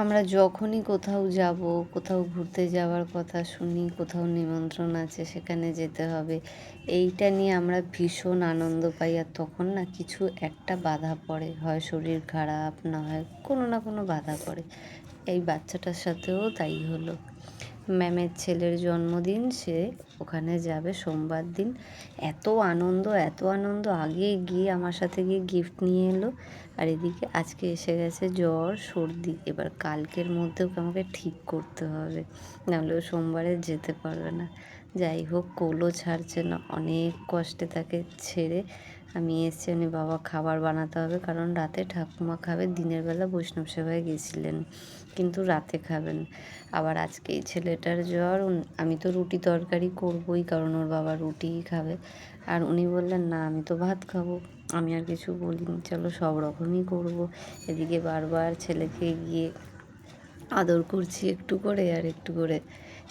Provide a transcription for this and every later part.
আমরা যখনই কোথাও যাব, কোথাও ঘুরতে যাওয়ার কথা শুনি, কোথাও নিমন্ত্রণ আছে সেখানে যেতে হবে, এইটা নিয়ে আমরা ভীষণ আনন্দ পাই। আর তখন না কিছু একটা বাধা পড়ে, হয় শরীর খারাপ, না হয় কোনো না কোনো বাধা পড়ে। এই বাচ্চাটার সাথেও তাই হলো। ম্যামের ছেলের জন্মদিন, সে ওখানে যাবে সোমবার দিন। এত আনন্দ, এত আনন্দ, আগে গিয়ে আমার সাথে গিয়ে গিফট নিয়ে এলো। আর এদিকে আজকে এসে গেছে জ্বর, সর্দি। এবার কালকের মধ্যে ওকে আমাকে ঠিক করতে হবে, নাহলে ও সোমবারে যেতে পারবে না। যাই হোক, কোলও ছাড়ছে না, অনেক কষ্টে তাকে ছেড়ে আমি এসছি। উনি বাবা খাবার বানাতে হবে, কারণ রাতে ঠাকুমা খাবে। দিনের বেলা বৈষ্ণব সেবায় গেছিলেন, কিন্তু রাতে খাবেন। আবার আজকে এই ছেলেটার জ্বর, আমি তো রুটি তরকারি করবই, কারণ ওর বাবা রুটিই খাবে। আর উনি বললেন না, আমি তো ভাত খাবো। আমি আর কিছু বলিনি, চলো সব রকমই করবো। এদিকে বারবার ছেলেকে গিয়ে আদর করছি একটু করে আর একটু করে,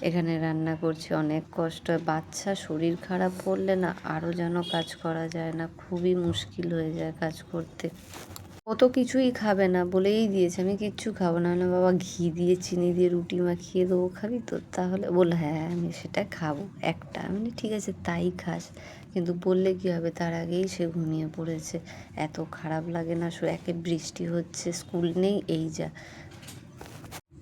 এখানে রান্না করছি। অনেক কষ্ট হয়, বাচ্চা শরীর খারাপ পড়লে না আরও যেন কাজ করা যায় না, খুবই মুশকিল হয়ে যায় কাজ করতে। ও তো কিছুই খাবে না, বলেই দিয়েছে আমি কিচ্ছু খাবো না। না বাবা, ঘি দিয়ে চিনি দিয়ে রুটি মাখিয়ে দেবো, খাবি তো? তাহলে বললো হ্যাঁ আমি সেটা খাবো একটা। আমি বলি ঠিক আছে তাই খাস, কিন্তু বললে কী হবে, তার আগেই সে ঘুমিয়ে পড়েছে। এত খারাপ লাগে না, একে বৃষ্টি হচ্ছে, স্কুল নেই, এই যা।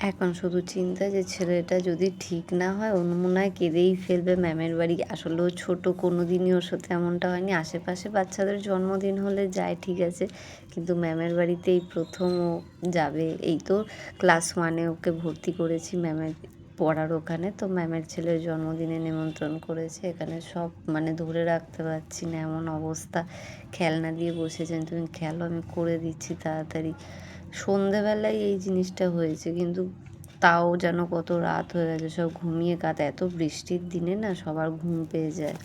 এখন শুধু চিন্তা যে ছেলেটা যদি ঠিক না হয়, ও মনে হয় কেঁদেই ফেলবে। ম্যামের বাড়ি আসলেও ছোট, কোনো দিনই ওর সাথে এমনটা হয়নি। আশেপাশে বাচ্চাদের জন্মদিন হলে যায় ঠিক আছে, কিন্তু ম্যামের বাড়িতে এই প্রথম ও যাবে। এই তো ক্লাস 1-এ ওকে ভর্তি করেছি ম্যামের পড়ার ওখানে। তো ম্যামের ছেলের জন্মদিনে নিমন্ত্রণ করেছে, এখানে সব মানে ধরে রাখতে পারছি না, এমন অবস্থা। খেলনা দিয়ে বসেছেন, তুমি খেলো, আমি করে দিচ্ছি তাড়াতাড়ি। সন্ধেবেলায় এই জিনিসটা হয়েছে, কিন্তু তাও যেন কত রাত হয়ে গেছে, সব ঘুমিয়ে কাঁদে। এত বৃষ্টির দিনে না সবার ঘুম পেয়ে যায়।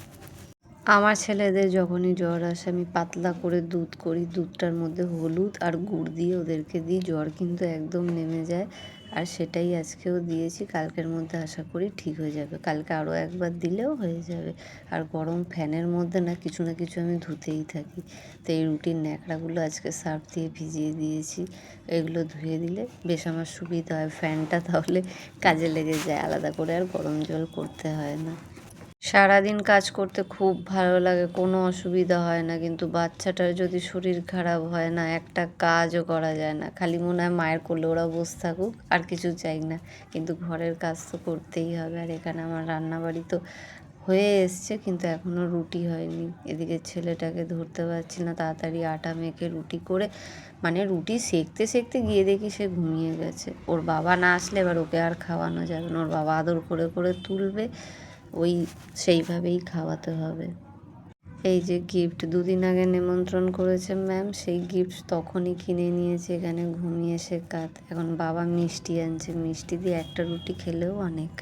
আমার ছেলেদের যখনই জ্বর আসে আমি পাতলা করে দুধ করি, দুধটার মধ্যে হলুদ আর গুড় দিয়ে ওদেরকে দিই, জ্বর কিন্তু একদম নেমে যায়। আর সেটাই আজকেও দিয়েছি, কালকের মধ্যে আশা করি ঠিক হয়ে যাবে। কালকে আরও একবার দিলেও হয়ে যাবে। আর গরম ফ্যানের মধ্যে না কিছু আমি ধুতেই থাকি। তো এই রুটির ন্যাকড়াগুলো আজকে সার্ফ দিয়ে ভিজিয়ে দিয়েছি, এগুলো ধুয়ে দিলে বেশ আমার সুবিধা হয়, ফ্যানটা তাহলে কাজে লেগে যায়, আলাদা করে আর গরম জল করতে হয় না। সারাদিন কাজ করতে খুব ভালো লাগে, কোনো অসুবিধা হয় না, কিন্তু বাচ্চাটার যদি শরীর খারাপ হয় না, একটা কাজও করা যায় না। খালি মনে হয় মায়ের কোলে ওরা বসে থাকুক, আর কিছু চাই না। কিন্তু ঘরের কাজ তো করতেই হবে। আর এখানে আমার রান্নাবাড়ি তো হয়ে এসছে, কিন্তু এখনও রুটি হয়নি। এদিকে ছেলেটাকে ধরতে পারছি না, তাড়াতাড়ি আটা মেখে রুটি করে, মানে রুটি সেঁকতে সেঁকতে গিয়ে দেখি সে ঘুমিয়ে গেছে। ওর বাবা না আসলে এবার ওকে আর খাওয়ানো যাবে না, ওর বাবা আদর করে করে তুলবে, ওই সেইভাবেই খাওয়াতে হবে। এই যে গিফট 2 দিন আগে নিমন্ত্রণ করেছে ম্যাম, সেই গিফট তখনই কিনে নিয়েছে, এখানে ঘুমিয়ে সে কাঁদ। এখন বাবা মিষ্টি আনছে, মিষ্টি দিয়ে একটা রুটি খেলেও অনেক।